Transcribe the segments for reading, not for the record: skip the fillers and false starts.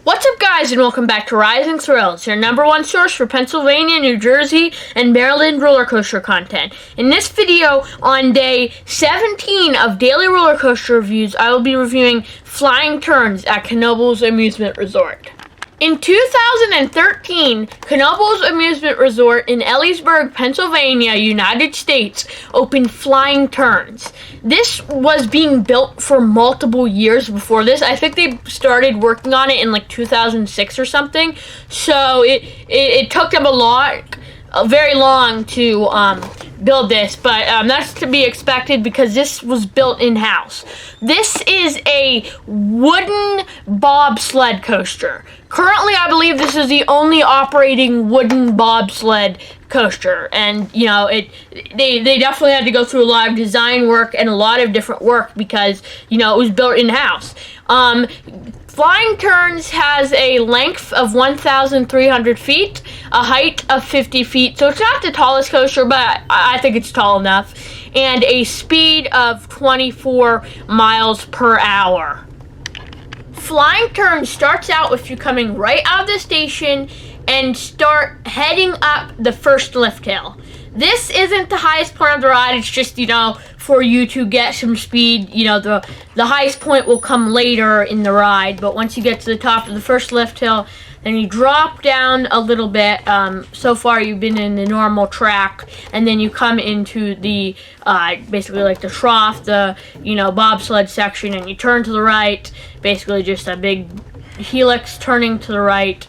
What's up, guys, and welcome back to Rising Thrills, your #1 source for Pennsylvania, New Jersey, and Maryland roller coaster content. In this video, on day 17 of daily roller coaster reviews, I will be reviewing Flying Turns at Knoebels Amusement Resort. In 2013, Knoebels Amusement Resort in Elysburg, Pennsylvania, United States, opened Flying Turns. This was being built for multiple years before this. I think they started working on it in like 2006 or something. So it took them very long to build this, but that's to be expected because this was built in-house. This is a wooden bobsled coaster. Currently, I believe this is the only operating wooden bobsled coaster, and you know they definitely had to go through a lot of design work and a lot of different work because it was built in-house. Flying Turns has a length of 1,300 feet, a height of 50 feet, so it's not the tallest coaster, but I think it's tall enough, and a speed of 24 miles per hour. Flying Turns starts out with you coming right out of the station and start heading up the first lift hill. This isn't the highest point of the ride, it's just, for you to get some speed. The highest point will come later in the ride, but once you get to the top of the first lift hill, then you drop down a little bit. So far you've been in the normal track, and then you come into the, basically like the trough, the, bobsled section, and you turn to the right, basically just a big helix turning to the right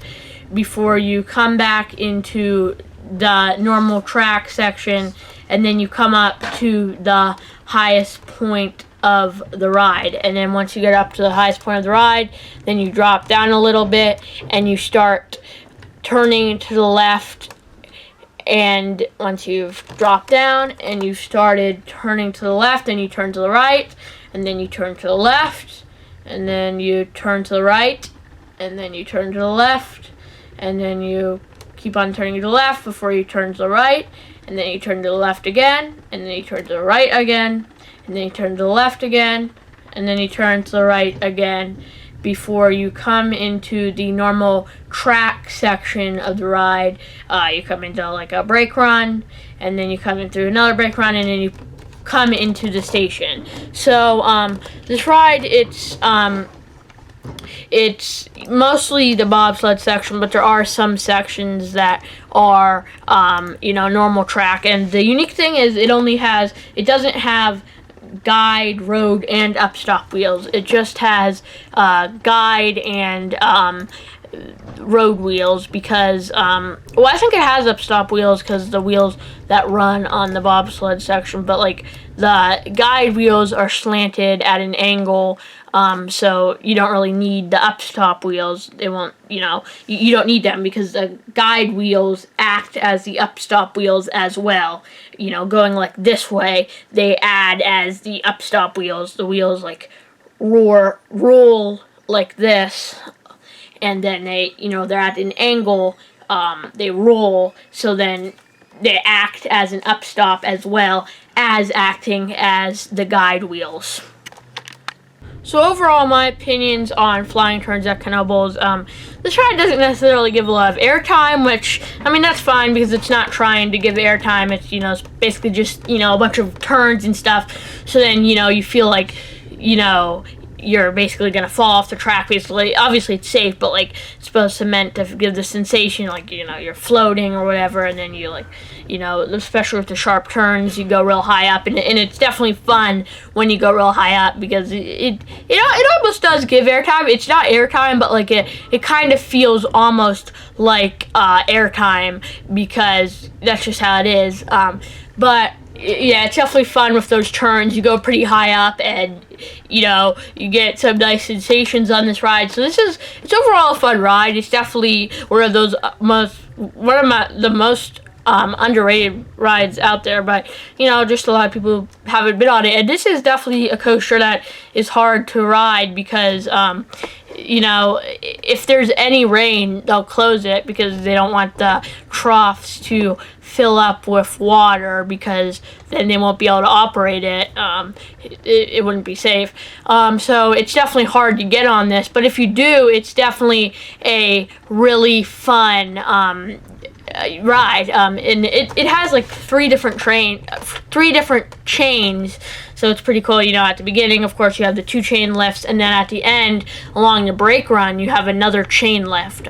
before you come back into the normal track section, and then you come up to the highest point of the ride. And then once you get up to the highest point of the ride, then you drop down a little bit and you start turning to the left. And once you've dropped down and you've started turning to the left, then you turn to the right, and then you turn to the left, and then you turn to the right, and then you turn to the left, and then you keep on turning to the left before you turn to the right, and then you turn to the left again, and then you turn to the right again, and then you turn to the left again, and then you turn to the right again before you come into the normal track section of the ride. You come into like a brake run, and then you come in through another brake run, and then you come into the station. So this ride, it's mostly the bobsled section, but there are some sections that are, normal track. And the unique thing is it doesn't have guide, road, and upstop wheels. It just has guide and road wheels because, I think it has upstop wheels because the wheels that run on the bobsled section, but like the guide wheels are slanted at an angle, so you don't really need the upstop wheels. They won't, you don't need them because the guide wheels act as the upstop wheels as well. Going like this way, they add as the upstop wheels. The wheels like roll like this, and then they, they're at an angle, they roll, so then they act as an upstop as well as acting as the guide wheels. So overall, my opinions on Flying Turns at Knoebels, this ride doesn't necessarily give a lot of airtime, which, that's fine because it's not trying to give airtime. It's, it's basically just, a bunch of turns and stuff. So then, you feel like, you're basically going to fall off the track, basically. Obviously, it's safe, but, like, it's supposed to meant to give the sensation, like, you're floating or whatever, and then you, like, especially with the sharp turns, you go real high up, and it's definitely fun when you go real high up, because it almost does give airtime. It's not airtime, but, like, it kind of feels almost like airtime, because that's just how it is. But yeah, it's definitely fun with those turns. You go pretty high up, and you get some nice sensations on this ride. So it's overall a fun ride. It's definitely one of the most underrated rides out there, but just a lot of people haven't been on it. And this is definitely a coaster that is hard to ride because if there's any rain, they'll close it because they don't want the troughs to fill up with water, because then they won't be able to operate it. It wouldn't be safe. So it's definitely hard to get on this, but if you do, it's definitely a really fun ride. And it has like three different chains, so it's pretty cool. You know, at the beginning, of course, you have the 2 chain lifts, and then at the end, along the brake run, you have another chain lift,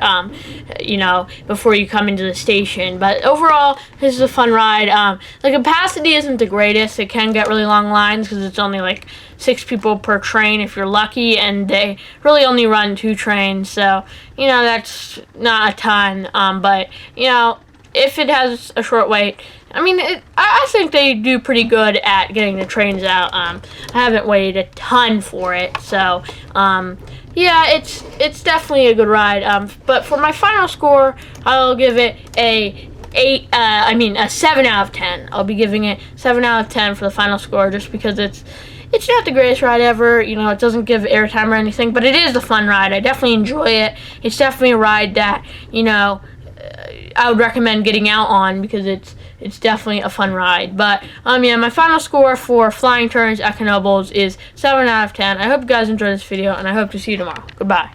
you know, before you come into the station. But overall, this is a fun ride. The capacity isn't the greatest. It can get really long lines because it's only like 6 people per train if you're lucky, and they really only run 2 trains, so, you know, that's not a ton. But, you know, if it has a short wait, I mean, I think they do pretty good at getting the trains out. I haven't waited a ton for it, so yeah, it's definitely a good ride. But for my final score, I'll give it a 7 out of 10. I'll be giving it 7 out of 10 for the final score, just because it's not the greatest ride ever. You know, it doesn't give airtime or anything, but it is a fun ride. I definitely enjoy it. It's definitely a ride that, you know, I would recommend getting out on, because it's definitely a fun ride. But yeah, my final score for Flying Turns at Knoebels is 7 out of 10. I hope you guys enjoyed this video, and I hope to see you tomorrow. Goodbye.